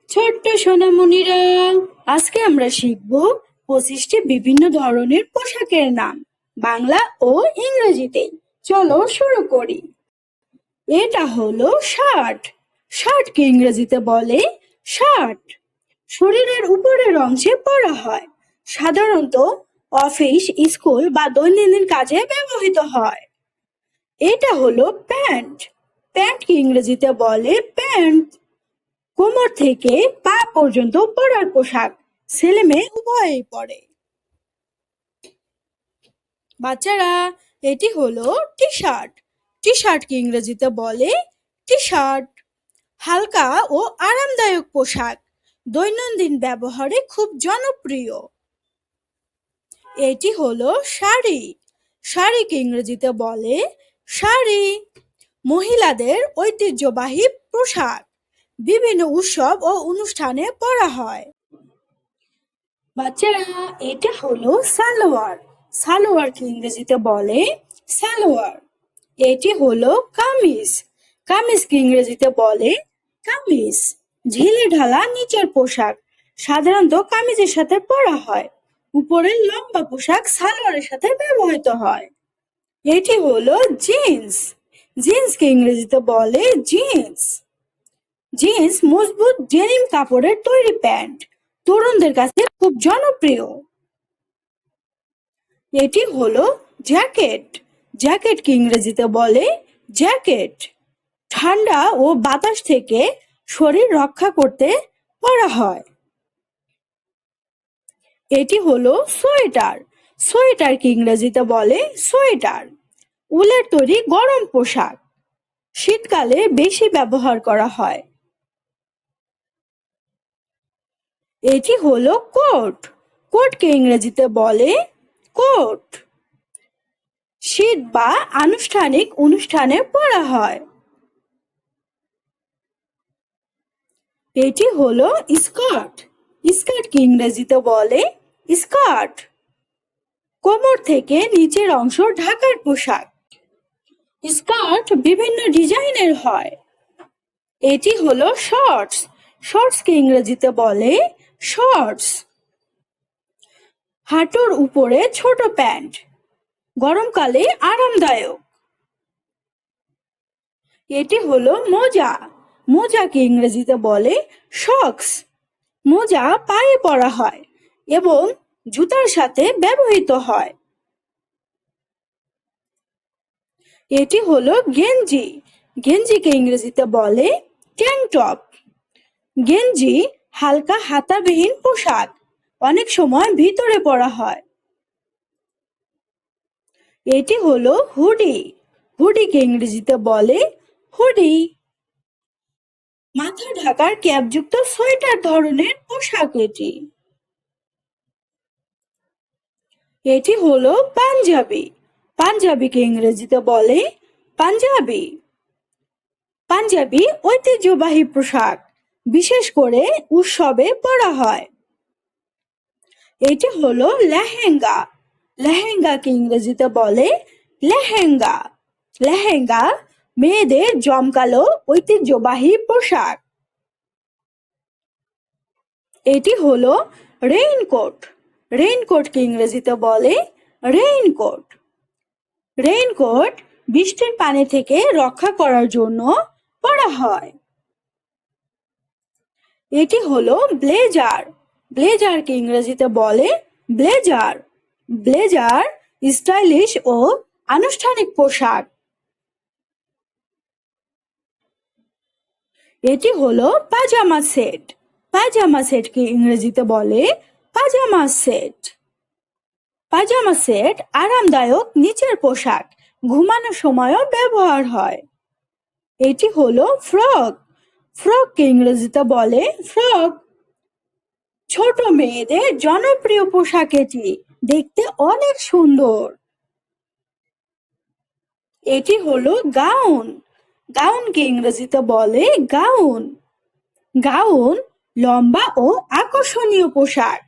ছোট্ট সোনামণিরা, আজকে আমরা শিখব 25টি বিভিন্ন ধরনের পোশাকের নাম বাংলা ও ইংরেজিতে। চলো শুরু করি। এটা হলো শার্ট। শার্টকে ইংরেজিতে বলে শার্ট। শরীরের উপরের অংশে পরা হয়, সাধারণত অফিস, স্কুল বা দৈনন্দিন কাজে ব্যবহৃত হয়। এটা হলো প্যান্ট। প্যান্টকে ইংরেজিতে বলে প্যান্ট। কোমর থেকে পা পর্যন্ত পরার পোশাক, ছেলে মেয়ে উভয়েই পরে। বাচ্চারা, এটি হলো টি শার্ট। টি শার্টকে ইংরেজিতে বলে টি শার্ট। হালকা ও আরামদায়ক পোশাক, দৈনন্দিন ব্যবহারে খুব জনপ্রিয়। এটি হলো শাড়ি। শাড়িকে ইংরেজিতে বলে শাড়ি। মহিলাদের ঐতিহ্যবাহী পোশাক, বিভিন্ন উৎসব ও অনুষ্ঠানে পরা হয়। বাচ্চারা, এটা হলো সালোয়ার। সালোয়ারকে ইংরেজিতে বলে সালোয়ার। এটি হলো কামিজ। কামিজকে ইংরেজিতে বলে কামিজ। ঢিলে ঢালা নিচের পোশাক, সাধারণত কামিজের সাথে পরা হয়। উপরের লম্বা পোশাক সালোয়ারের সাথে ব্যবহৃত হয়। এটি হলো জিন্স। জিন্সকে ইংরেজিতে বলে জিন্স। জিন্স মজবুত ডেনিম কাপড়ের তৈরি প্যান্ট, তরুণদের কাছে খুব জনপ্রিয়। এটি হলো জ্যাকেট। জ্যাকেটকে ইংরেজিতে বলে জ্যাকেট। ঠান্ডা ও বাতাস থেকে শরীর রক্ষা করতে পরা হয়। এটি হলো সোয়েটার। সোয়েটারকে ইংরেজিতে বলে সোয়েটার। উলের তৈরি গরম পোশাক, শীতকালে বেশি ব্যবহার করা হয়। এটি হলো কোট। কোটকে ইংরেজিতে বলে কোট। শীত বা আনুষ্ঠানিক অনুষ্ঠানে পরা হয়। এটি হলো স্কার্ট। স্কার্টকে ইংরেজিতে বলে স্কার্ট। কোমর থেকে নিচের অংশ ঢাকার পোশাক। স্কার্ট বিভিন্ন ডিজাইনের হয়। এটি হলো শর্টস। শর্টসকে ইংরেজিতে বলে শর্টস। হাঁটুর উপরে ছোট প্যান্ট, গরমকালে আরামদায়ক। এটি হলো মোজা। মোজাকে ইংরেজিতে বলে সক্স। মোজা পায়ে পরা হয় এবং জুতার সাথে ব্যবহৃত হয়। এটি হলো গেঞ্জি। গেঞ্জিকে ইংরেজিতে বলে ট্যাঙ্ক টপ। গেঞ্জি হালকা হাতাবিহীন পোশাক, অনেক সময় ভিতরে পরা হয়। এটি হলো হুডি। হুডিকে ইংরেজিতে বলে হুডি। মাথা ঢাকার ক্যাপযুক্ত সোয়েটার ধরনের পোশাক এটি। এটি হলো পাঞ্জাবি। পাঞ্জাবিকে ইংরেজিতে বলে পাঞ্জাবি। পাঞ্জাবি ঐতিহ্যবাহী পোশাক, বিশেষ করে উৎসবে পরা হয়। এটি হলো লেহেঙ্গা। লেহেঙ্গাকে ইংরেজিতে বলে লেহেঙ্গা। লেহেঙ্গা মেয়েদের জমকালো ঐতিহ্যবাহী পোশাক। এটি হলো রেইনকোট। রেইনকোটকে ইংরেজিতে বলে রেইনকোট। রেইনকোট বৃষ্টির পানি থেকে রক্ষা করার জন্য পরা হয়। এটি হলো ব্লেজার। ব্লেজারকে ইংরেজিতে বলে ব্লেজার। ব্লেজার স্টাইলিশ ও আনুষ্ঠানিক পোশাক। এটি হলো পাজামা সেট। পাজামা সেটকে ইংরেজিতে বলে পাজামা সেট। পাজামা সেট আরামদায়ক নিচের পোশাক, ঘুমানোর সময়ও ব্যবহার হয়। এটি হলো ফ্রক। ফ্রককে ইংরেজিতে বলে ফ্রক। ছোট মেয়েদের জনপ্রিয় পোশাক এটি, দেখতে অনেক সুন্দর। এটি হলো গাউন। গাউনকে ইংরেজিতে বলে গাউন। গাউন লম্বা ও আকর্ষণীয় পোশাক,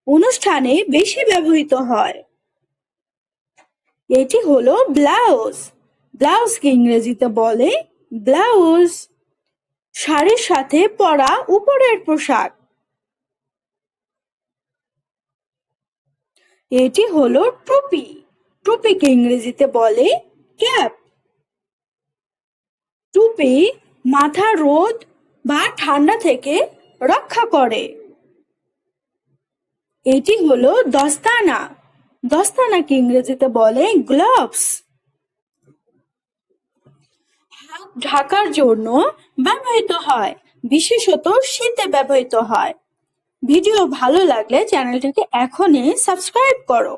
অনুষ্ঠানে বেশি ব্যবহৃত হয়। এটি হলো ব্লাউজ। ব্লাউজকে ইংরেজিতে বলে ব্লাউজ। শাড়ির সাথে পরা উপরের পোশাক। এটি হলো টুপি। টুপিকে ইংরেজিতে বলে ক্যাপ। টুপি মাথা রোদ বা ঠান্ডা থেকে রক্ষা করে। এটি হলো দস্তানা। দস্তানাকে ইংরেজিতে বলে গ্লাভস। হাত ঢাকার জন্য ব্যবহৃত হয়, বিশেষত শীতে ব্যবহৃত হয়। ভিডিও ভালো লাগলে চ্যানেলটিকে এখনই সাবস্ক্রাইব করো।